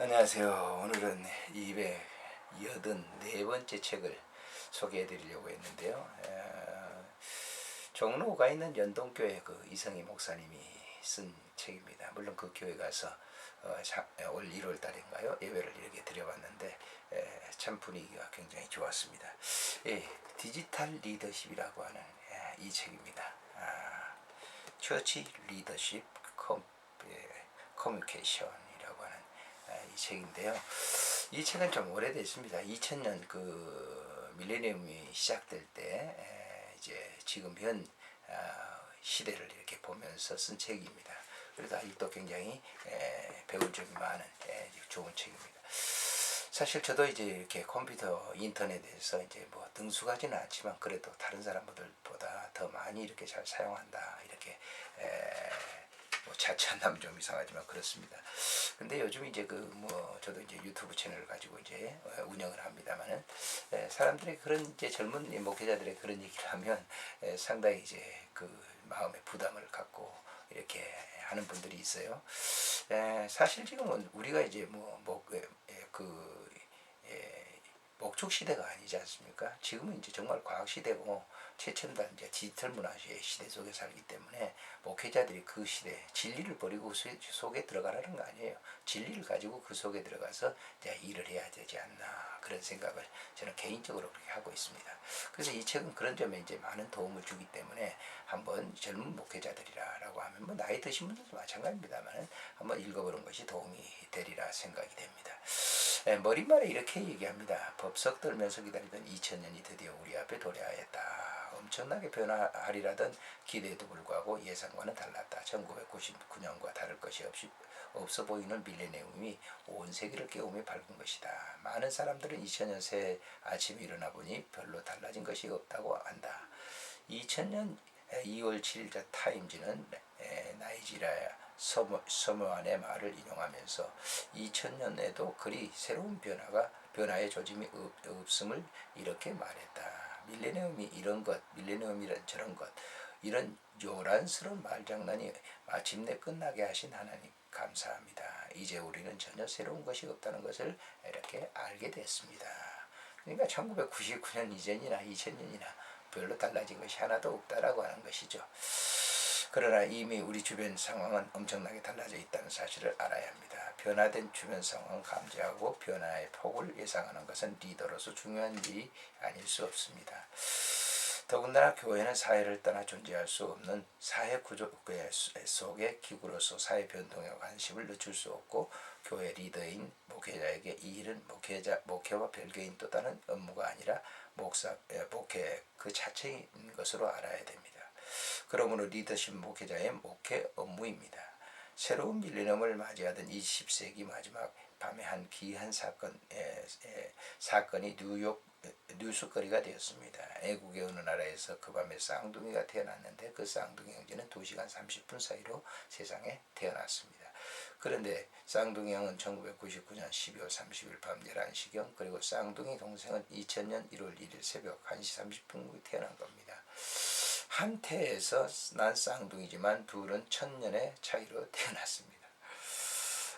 안녕하세요. 오늘은 284번째 책을 소개해 드리려고 했는데요. 종로가 있는 연동교회 그 이성희 목사님이 쓴 책입니다. 물론 그 교회 가서 올 1월 달인가요? 예배를 이렇게 드려봤는데 참 분위기가 굉장히 좋았습니다. 디지털 리더십이라고 하는 이 책입니다. 처치 리더십 커뮤니케이션이라고 하는 이 책인데요. 이 책은 좀 오래됐습니다. 2000년 그 밀레니엄이 시작될 때 이제 지금 현 시대를 이렇게 보면서 쓴 책입니다. 그래서 아직도 굉장히 배울 점이 많은 좋은 책입니다. 사실 저도 이제 이렇게 컴퓨터 인터넷에서 이제 뭐 능숙하지는 않지만 그래도 다른 사람들보다 더 많이 이렇게 잘 사용한다 이렇게 뭐 자처한다면 좀 이상하지만 그렇습니다. 근데 요즘 이제 그 뭐 저도 이제 유튜브 채널을 가지고 이제 운영을 합니다만은 사람들의 그런 이제 젊은 목회자들의 그런 얘기를 하면 상당히 이제 그 마음의 부담을 갖고 이렇게 하는 분들이 있어요. 사실 지금은 우리가 이제 목축 시대가 아니지 않습니까? 지금은 이제 정말 과학 시대고 최첨단 이제 디지털 문화의 시대 속에 살기 때문에 목회자들이 그 시대 진리를 버리고 속에 들어가라는 거 아니에요. 진리를 가지고 그 속에 들어가서 이제 일을 해야 되지 않나 그런 생각을 저는 개인적으로 그렇게 하고 있습니다. 그래서 이 책은 그런 점에 이제 많은 도움을 주기 때문에 한번 젊은 목회자들이라고 하면 뭐 나이 드신 분들도 마찬가지입니다만 한번 읽어보는 것이 도움이 되리라 생각이 됩니다. 머릿말에 이렇게 얘기합니다. 법석 들면서 기다리던 2000년이 드디어 우리 앞에 도래하였다. 엄청나게 변화하리라던 기대에도 불구하고 예상과는 달랐다. 1999년과 다를 것이 없어 보이는 밀레니엄이 온 세계를 깨우며 밝은 것이다. 많은 사람들은 2000년 새 아침에 일어나 보니 별로 달라진 것이 없다고 한다. 2000년 2월 7일자 타임즈는 나이지리아 서머안의 말을 인용하면서 2000년에도 그리 새로운 변화의 조짐이 없음을 이렇게 말했다. 밀레니엄이 이런 것, 밀레니엄이란 저런 것, 이런 요란스러운 말장난이 마침내 끝나게 하신 하나님 감사합니다. 이제 우리는 전혀 새로운 것이 없다는 것을 이렇게 알게 됐습니다. 그러니까 1999년 이전이나 2000년이나 별로 달라진 것이 하나도 없다라고 하는 것이죠. 그러나 이미 우리 주변 상황은 엄청나게 달라져 있다는 사실을 알아야 합니다. 변화된 주변 상황을 감지하고 변화의 폭을 예상하는 것은 리더로서 중요한 일이 아닐 수 없습니다. 더군다나 교회는 사회를 떠나 존재할 수 없는 사회 구조 속의 기구로서 사회 변동에 관심을 늦출 수 없고 교회 리더인 목회자에게 이 일은 목회와 별개인 또 다른 업무가 아니라 목회 그 자체인 것으로 알아야 됩니다. 그러므로 리더십 목회자의 목회 업무입니다. 새로운 밀레니엄을 맞이하던 20세기 마지막 밤에 한 기이한 사건이 뉴스거리가 되었습니다. 애국의 어느 나라에서 그 밤에 쌍둥이가 태어났는데 그 쌍둥이 형제는 2시간 30분 사이로 세상에 태어났습니다. 그런데 쌍둥이 형은 1999년 12월 30일 밤 11시경 그리고 쌍둥이 동생은 2000년 1월 1일 새벽 1시 30분 태어난 겁니다. 한 태에서 난 쌍둥이지만 둘은 1000년의 차이로 태어났습니다.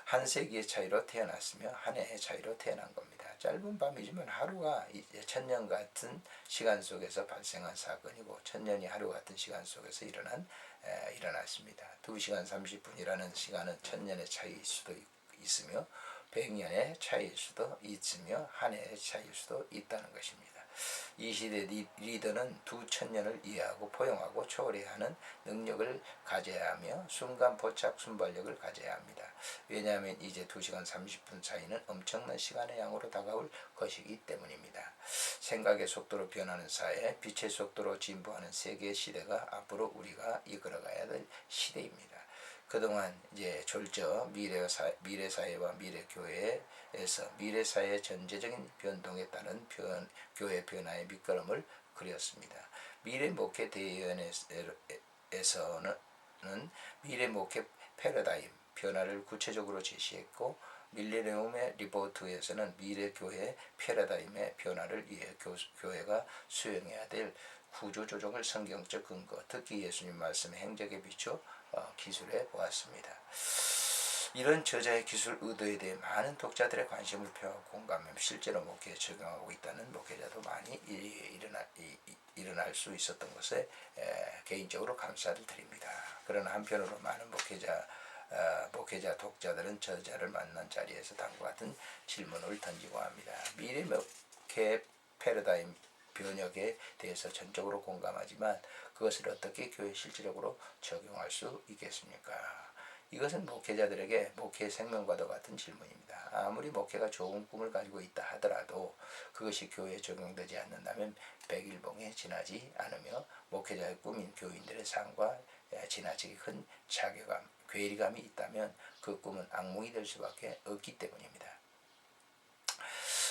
한 세기의 차이로 태어났으며 한 해의 차이로 태어난 겁니다. 짧은 밤이지만 하루가 1000년 같은 시간 속에서 발생한 사건이고 1000년이 하루 같은 시간 속에서 일어났습니다. 2시간 30분이라는 시간은 1000년의 차이일 수도 있으며 100년의 차이일 수도 있으며 한 해의 차이일 수도 있다는 것입니다. 이 시대 리더는 2000년을 이해하고 포용하고 초월해야 하는 능력을 가져야 하며 순간 포착 순발력을 가져야 합니다. 왜냐하면 이제 2시간 30분 차이는 엄청난 시간의 양으로 다가올 것이기 때문입니다. 생각의 속도로 변하는 사회, 빛의 속도로 진보하는 세계의 시대가 앞으로 우리가 이끌어가야 될 시대입니다. 그동안 이제 졸저 미래사회와 미래교회에서 미래사회의 전체적인 변동에 따른 교회 변화의 밑거름을 그렸습니다. 미래목회 대의원에서는 미래목회 패러다임 변화를 구체적으로 제시했고 밀레니엄의 리포트에서는 미래교회 패러다임의 변화를 위해 교회가 수행해야 될 구조조정을 성경적 근거, 특히 예수님 말씀의 행적에 비춰 기술해 보았습니다. 이런 저자의 기술 의도에 대해 많은 독자들의 관심을 표하고 공감하며 실제로 목회에 적용하고 있다는 목회자도 많이 일어날 수 있었던 것에 개인적으로 감사를 드립니다. 그러나 한편으로 많은 목회자 독자들은 저자를 만난 자리에서 다음과 같은 질문을 던지고 합니다. 미래 목회 패러다임 변혁에 대해서 전적으로 공감하지만 그것을 어떻게 교회에 실질적으로 적용할 수 있겠습니까? 이것은 목회자들에게 목회의 생명과도 같은 질문입니다. 아무리 목회가 좋은 꿈을 가지고 있다 하더라도 그것이 교회에 적용되지 않는다면 백일봉에 지나지 않으며 목회자의 꿈인 교인들의 삶과 지나치게 큰 자괴감, 괴리감이 있다면 그 꿈은 악몽이 될 수밖에 없기 때문입니다.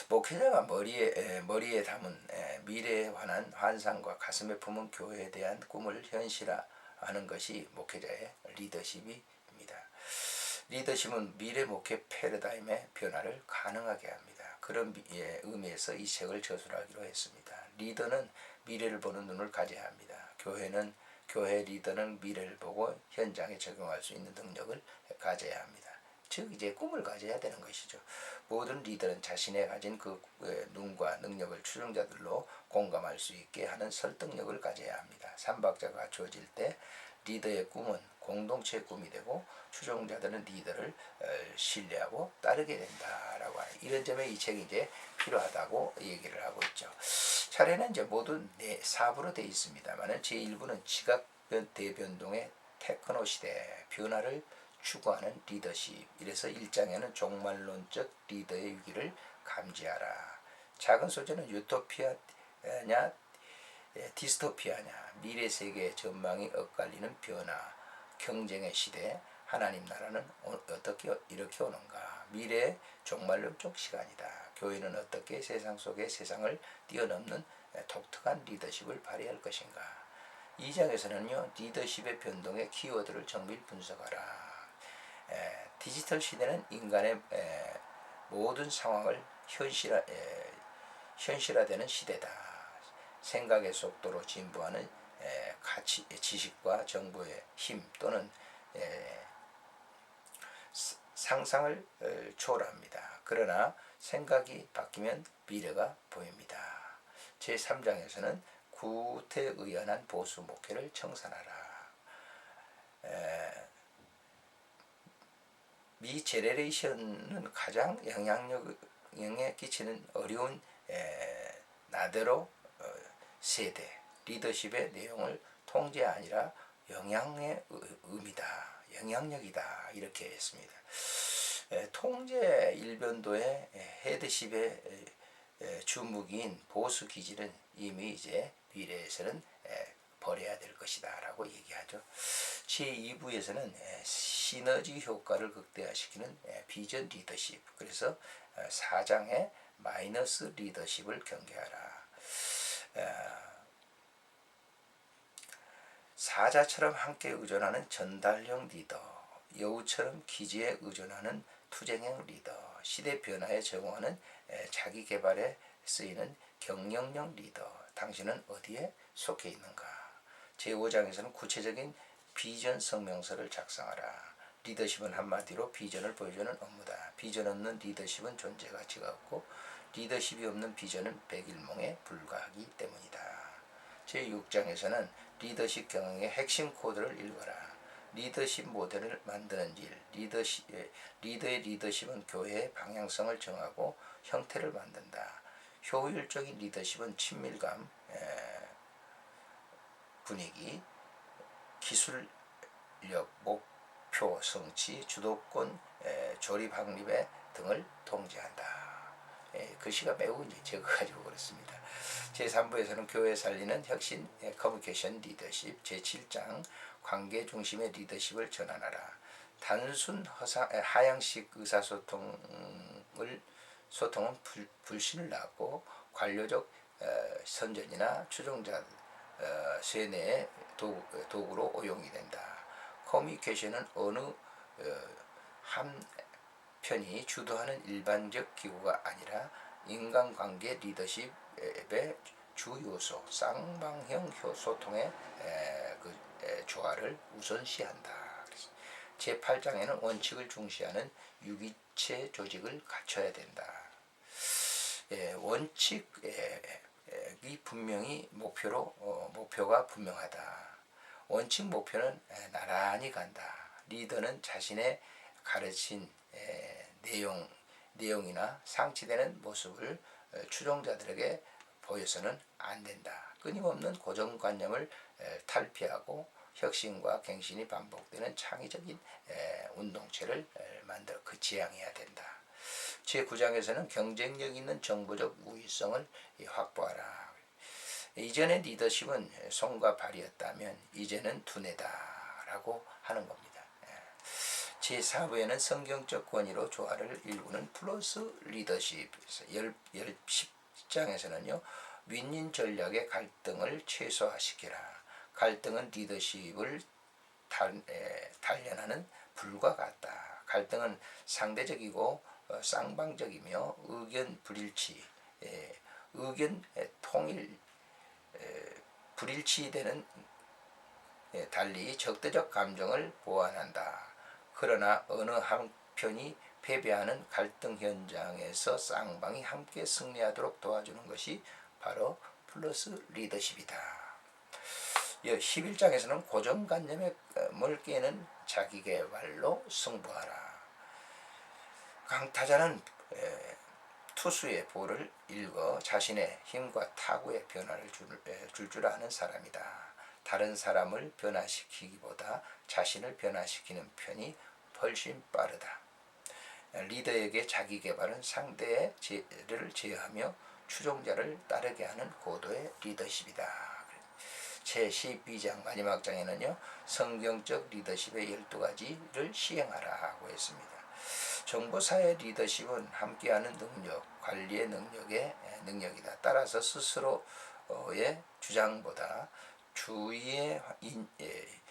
목회자가 머리에 담은 미래에 관한 환상과 가슴에 품은 교회에 대한 꿈을 현실화하는 것이 목회자의 리더십입니다. 리더십은 미래 목회 패러다임의 변화를 가능하게 합니다. 그런 의미에서 이 책을 저술하기로 했습니다. 리더는 미래를 보는 눈을 가져야 합니다. 교회 리더는 미래를 보고 현장에 적용할 수 있는 능력을 가져야 합니다. 즉 이제 꿈을 가져야 되는 것이죠. 모든 리더는 자신의 가진 그 눈과 능력을 추종자들로 공감할 수 있게 하는 설득력을 가져야 합니다. 삼박자가 주어질 때 리더의 꿈은 공동체의 꿈이 되고 추종자들은 리더를 신뢰하고 따르게 된다라고 하는 이런 점에 이 책이 이제 필요하다고 얘기를 하고 있죠. 차례는 이제 모두 4부로 되어 있습니다만은 제1부는 지각 대변동의 테크노 시대 변화를 추구하는 리더십. 이래서 1장에는 종말론적 리더의 위기를 감지하라. 작은 소재는 유토피아냐 디스토피아냐 미래 세계의 전망이 엇갈리는 변화, 경쟁의 시대, 하나님 나라는 어떻게 이렇게 오는가, 미래의 종말론적 시간이다. 교회는 어떻게 세상 속의 세상을 뛰어넘는 독특한 리더십을 발휘할 것인가. 2장에서는요 리더십의 변동의 키워드를 정밀 분석하라. 디지털 시대는 인간의 모든 상황을 현실화되는 시대다. 생각의 속도로 진부하는 가치, 지식과 정보의 힘 또는 상상을 초월합니다. 그러나 생각이 바뀌면 미래가 보입니다. 제3장에서는 구태의연한 보수 목회를 청산하라. 미 제네레이션은 가장 영향에 끼치는 어려운 나대로 세대 리더십의 내용을 통제 아니라 영향의 의미다, 영향력이다 이렇게 했습니다. 통제 일변도의 헤드십의 주무기인 보수 기질은 이미 이제 미래에서는 버려야 될 것이다 라고 얘기하죠. 제2부에서는 시너지 효과를 극대화시키는 비전 리더십, 그래서 4장의 마이너스 리더십을 경계하라. 사자처럼 함께 의존하는 전달형 리더, 여우처럼 기지에 의존하는 투쟁형 리더, 시대 변화에 적응하는 자기 개발에 쓰이는 경영형 리더, 당신은 어디에 속해 있는가. 제5장에서는 구체적인 비전 성명서를 작성하라. 리더십은 한마디로 비전을 보여주는 업무다. 비전 없는 리더십은 존재 가치가 없고 리더십이 없는 비전은 백일몽에 불과하기 때문이다. 제6장에서는 리더십 경영의 핵심 코드를 읽어라. 리더십 모델을 만드는 일, 리더의 리더십은 교회의 방향성을 정하고 형태를 만든다. 효율적인 리더십은 친밀감, 분위기, 기술력, 목표 성취, 주도권, 조립 확립 등을 통제한다. 글씨가 매우 이제 적어가지고 그렇습니다. 제3부에서는 교회 살리는 혁신 커뮤니케이션 리더십, 제7장 관계 중심의 리더십을 전환하라. 단순 하향식 의사소통은 불신을 낳고 관료적 선전이나 추종자 세뇌의 도구로 오용이 된다. 커뮤니케이션은 어느 한 편이 주도하는 일반적 기구가 아니라 인간관계 리더십의 주요소, 쌍방형 소통의 조화를 우선시한다. 제8장에는 원칙을 중시하는 유기체 조직을 갖춰야 된다. 원칙이 분명히 목표가 분명하다. 원칙 목표는 나란히 간다. 리더는 자신의 가르친 내용이나 상치되는 모습을 추종자들에게 보여서는 안 된다. 끊임없는 고정관념을 탈피하고 혁신과 갱신이 반복되는 창의적인 운동체를 만들어 지향해야 된다. 제9장에서는 경쟁력 있는 정보적 우위성을 확보하라. 이전의 리더십은 손과 발이었다면 이제는 두뇌다라고 하는 겁니다. 제4부에는 성경적 권위로 조화를 일구는 플러스 리더십, 10장에서는요. 윈윈 전략의 갈등을 최소화시키라. 갈등은 리더십을 단련하는 불과 같다. 갈등은 상대적이고 쌍방적이며 의견 불일치, 의견 통일 불일치되는 달리 적대적 감정을 보완한다. 그러나 어느 한편이 패배하는 갈등 현장에서 쌍방이 함께 승리하도록 도와주는 것이 바로 플러스 리더십이다. 11장에서는 고정관념을 깨는 자기개발로 승부하라. 강타자는 투수의 볼을 읽어 자신의 힘과 타구의 변화를 줄 아는 사람이다. 다른 사람을 변화시키기보다 자신을 변화시키는 편이 훨씬 빠르다. 리더에게 자기개발은 상대의 죄를 제어하며 추종자를 따르게 하는 고도의 리더십이다. 제12장 마지막 장에는요. 성경적 리더십의 12가지를 시행하라고 했습니다. 정보사의 리더십은 함께하는 능력, 관리의 능력이다. 따라서 스스로의 주장보다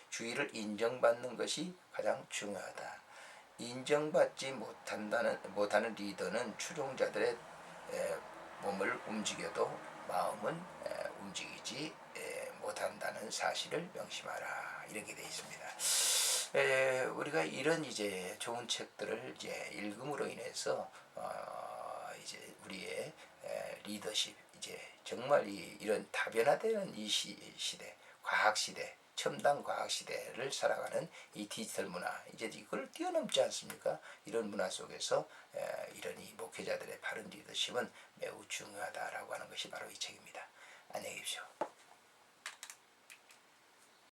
주위를 인정받는 것이 가장 중요하다. 인정받지 못하는 리더는 추종자들의 몸을 움직여도 마음은 움직이지 못한다는 사실을 명심하라. 이렇게 되어 있습니다. 우리가 이런 이제 좋은 책들을 이제 읽음으로 인해서 이제 우리의 리더십 이제 정말 이런 다변화되는 이 시대, 과학 시대, 첨단 과학 시대를 살아가는 이 디지털 문화 이제 이걸 뛰어넘지 않습니까? 이런 문화 속에서 이런 이 목회자들의 바른 리더십은 매우 중요하다라고 하는 것이 바로 이 책입니다. 안녕히 계십시오.